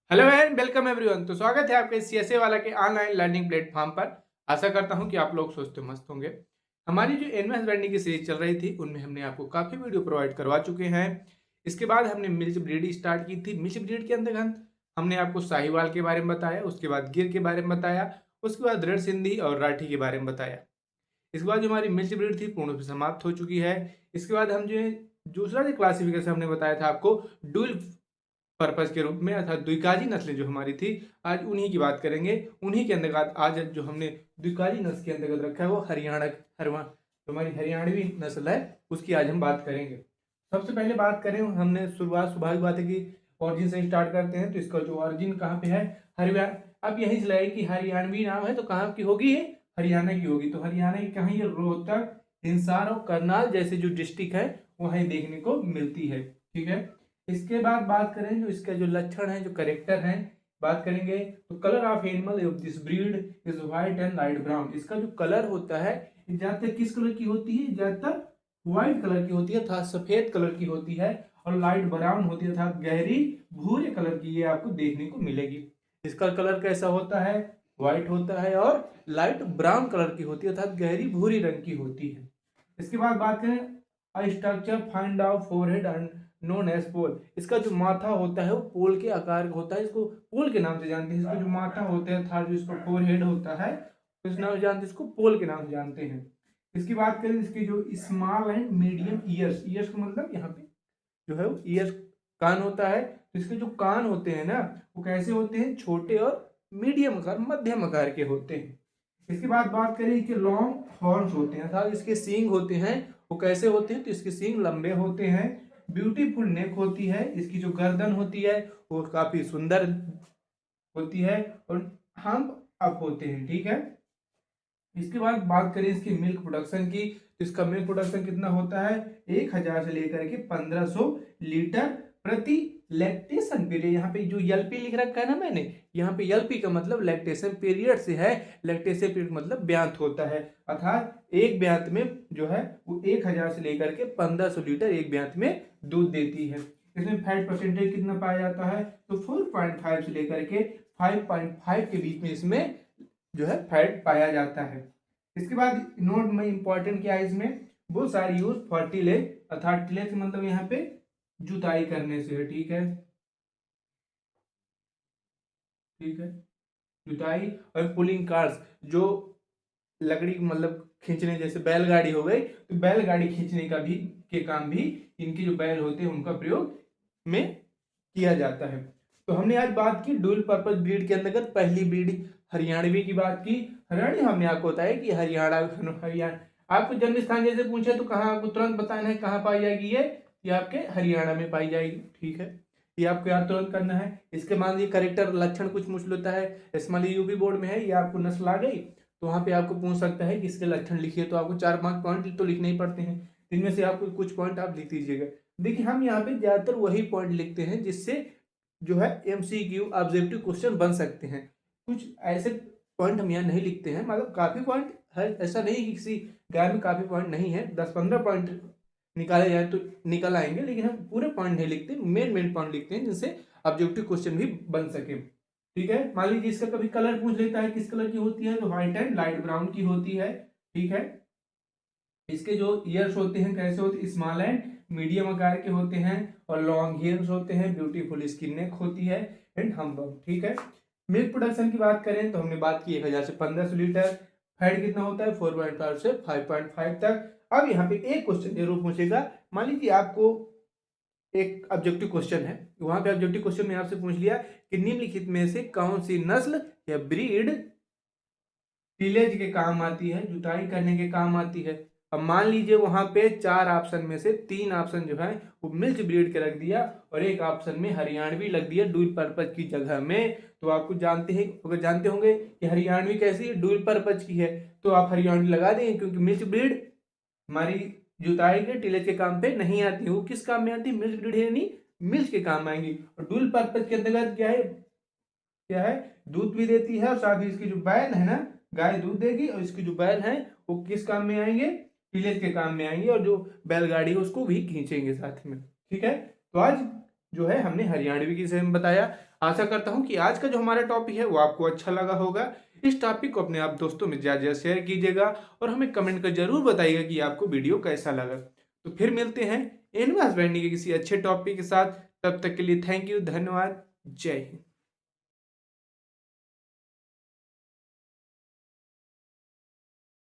Hello and welcome everyone. तो स्वागत है आपके सीएसए वाला के ऑनलाइन लर्निंग प्लेटफॉर्म पर। आशा करता हूं कि आप लोग स्वस्थ मस्त होंगे। हमारी जो एडवांस लर्निंग की सीरीज चल रही थी उनमें हमने आपको काफ़ी वीडियो प्रोवाइड करवा चुके हैं। इसके बाद हमने मिल्च ब्रीड स्टार्ट की थी। मिल्च ब्रीड के अंतर्गत हमने आपको साहिवाल के बारे में बताया, उसके बाद गिर के बारे में बताया, उसके बाद रेड सिंधी और राठी के बारे में बताया। इसके बाद जो हमारी मिल्च ब्रीड थी पूर्ण रूप से समाप्त हो चुकी है। इसके बाद हम जो है दूसरा जो क्लासिफिकेशन हमने बताया था आपको डुअल पर्पस के रूप में, अर्थात द्विकाजी नस्लें जो हमारी थी, आज उन्हीं की बात करेंगे। उन्हीं के अंतर्गत आज जो हमने द्विकाजी नस्ल के अंतर्गत रखा है वो जो हमारी हरियाणवी नस्ल है उसकी आज हम बात करेंगे। सबसे पहले बात करें, हमने शुरुआत स्वाभाविक बात है कि ऑरिजिन से स्टार्ट करते हैं। तो इसका जो ऑरिजिन कहाँ पे है, हरियाणा। अब यही से लगे कि हरियाणवी नाम है तो कहाँ की होगी ये, हरियाणा की होगी। तो हरियाणा की कहाँ, ये रोहतक, हिसार और करनाल जैसे जो डिस्ट्रिक्ट है वहीं देखने को मिलती है। ठीक है। इसके बाद बात करें जो इसका जो लक्षण है, जो करेक्टर है, बात करेंगे तो colour of animal of this breed is white and light brown. इसका जो कलर होता है ज्यादातर किस कलर की होती है, ज्यादातर व्हाइट कलर की होती है, अर्थात सफेद कलर की होती है, और लाइट ब्राउन होती है अर्थात गहरी भूरे कलर की ये आपको देखने को मिलेगी। इसका कलर कैसा होता है, व्हाइट होता है और लाइट ब्राउन कलर की होती है अर्थात गहरी भूरी रंग की होती है। इसके बाद बात करें structure find out forehead and known as pole. इसका जो माथा होता है वो पोल के आकार का होता है, इसको पोल के नाम से जानते हैं। इसका जो माथा होता है अर्थात जो इसका फोरहेड होता है तो इस नाम से जानते हैं, इसको पोल के नाम से जानते हैं। इसकी बात करें इसकी जो small and medium years, years का मतलब यहाँ पे जो है वो ईयर्स कान होता है। तो इसके जो कान होते हैं ना वो कैसे होते हैं, छोटे और मीडियम आकार, मध्यम आकार के होते हैं। इसके बाद बात करें कि लॉन्ग हॉर्न्स होते हैं अर्थात इसके सींग होते हैं, वो कैसे होते हैं, तो इसके सींग लंबे होते हैं। ब्यूटीफुल नेक होती है, इसकी जो गर्दन होती है वो काफी सुंदर होती है, और हम अप होते हैं। ठीक है। इसके बाद बात करें इसकी मिल्क प्रोडक्शन की, तो इसका मिल्क प्रोडक्शन कितना होता है, 1000 से लेकर के 1500 लीटर प्रति लैक्टेशन पीरियड। यहाँ पे जो एलपी लिख रखा है ना मैंने, यहाँ पे एलपी का मतलब लैक्टेशन पीरियड से है। लैक्टेशन पीरियड मतलब ब्यात होता है, अर्थात एक ब्यात में जो है वो 1000 से लेकर के 1500 लीटर एक ब्यात में दूध देती है। इसमें फैट परसेंटेज कितना पाया जाता है, तो 4.5 से लेकर के 5.5 के बीच में इसमें जो है फैट पाया जाता है। इसके बाद नोट में इंपॉर्टेंट क्या है, इसमें बहुत सारी यूज फॉर टिलेज, अर्थात टिलेज मतलब यहाँ पे जुताई करने से है। ठीक है, ठीक है, जुताई और पुलिंग कार्स, जो लकड़ी मतलब खींचने, जैसे बैलगाड़ी हो गई तो बैलगाड़ी खींचने का भी के काम भी इनके जो बैल होते हैं उनका प्रयोग में किया जाता है। तो हमने आज बात की डुअल पर्पस ब्रीड के अंतर्गत पहली ब्रीड हरियाणवी की बात की। हरियाणवी हमने आपको बताया कि हरियाणा आपको जन्म स्थान जैसे पूछे तो कहाँ आपको तुरंत बताना है कहाँ पाई जाएगी ये आपके हरियाणा में पाई जाएगी। ठीक है, ये आपको याद तुरंत करना है। इसके मान लीजिए करेक्टर लक्षण कुछ मुश्किल होता है, इस मान लीजिए यूपी बोर्ड में है, ये आपको नस्ल आ गई तो वहां पे आपको पूछ सकता है कि इसके लक्षण लिखिए, तो आपको 4-5 पॉइंट तो लिखने ही पड़ते हैं, इनमें से आपको कुछ पॉइंट आप लिख दीजिएगा। देखिए हम यहाँ पे ज्यादातर वही पॉइंट लिखते हैं जिससे जो है एमसीक्यू ऑब्जेक्टिव क्वेश्चन बन सकते हैं। कुछ ऐसे पॉइंट हम यहाँ नहीं लिखते हैं, मतलब काफी पॉइंट है, ऐसा नहीं कि किसी गाय में काफी पॉइंट नहीं है, 10-15 पॉइंट निकाले जाए तो निकल आएंगे, लेकिन हम पूरे पॉइंट नहीं लिखते, मेन पॉइंट लिखते हैं जिनसे ऑब्जेक्टिव क्वेश्चन भी बन सके। ठीक है, मान लीजिए इसका कभी कलर पूछ लेता है किस कलर की होती है, तो व्हाइट एंड लाइट ब्राउन की होती है। ठीक है, इसके जो ईयर्स होते हैं कैसे होते हैं, स्मॉल एंड मीडियम आकार के होते हैं, और लॉन्ग ईयर्स होते हैं, ब्यूटीफुल इसकी नेक होती है एंड हम्बल। ठीक है, मिल्क प्रोडक्शन की बात करें तो हमने बात की 1000 से 1500 लीटर। फैट कितना होता है, 4.5 से 5.5 तक। अब यहाँ पे एक क्वेश्चन जरूर पूछेगा, मान लीजिए आपको एक ऑब्जेक्टिव क्वेश्चन है, वहां पे ऑब्जेक्टिव क्वेश्चन में आपसे पूछ लिया कि निम्नलिखित में से कौन सी नस्ल या ब्रीड टिलेज के काम आती है, जुताई करने के काम आती है। अब मान लीजिए वहां पे 4 ऑप्शन में से 3 ऑप्शन जो है वो मिल्च ब्रीड के रख दिया, और एक ऑप्शन में हरियाणवी लग दिया डुअल पर्पज की जगह में। तो आपको जानते हैं, अगर जानते होंगे कि हरियाणवी कैसी है, डुअल पर्पज की है, तो आप हरियाणवी लगा देंगे, क्योंकि मिल्च ब्रीड हमारी जुताई के टिलेज के काम पे नहीं आती है। वो किस काम में आती है, मिल्च ब्रीड यानी मिल्च के काम आएंगी। और डुअल पर्पज के अंतर्गत क्या है, दूध भी देती है, और साथ ही इसकी जो बैल है ना, गाय दूध देगी, और इसकी जो बैल है वो किस काम में आएंगे, टिलेज के काम में आएंगे, और जो बैलगाड़ी है उसको भी खींचेंगे साथ में। ठीक है, तो आज जो है हमने हरियाणवी की से बताया। आशा करता हूँ कि आज का जो हमारा टॉपिक है वो आपको अच्छा लगा होगा। इस टॉपिक को अपने आप दोस्तों में ज़्यादा ज़्यादा शेयर कीजिएगा और हमें कमेंट कर जरूर बताइएगा कि आपको वीडियो कैसा लगा। तो फिर मिलते हैं इनवेस्ट बैंडिंग के किसी अच्छे टॉपिक के साथ। तब तक के लिए थैंक यू, धन्यवाद, जय हिंद।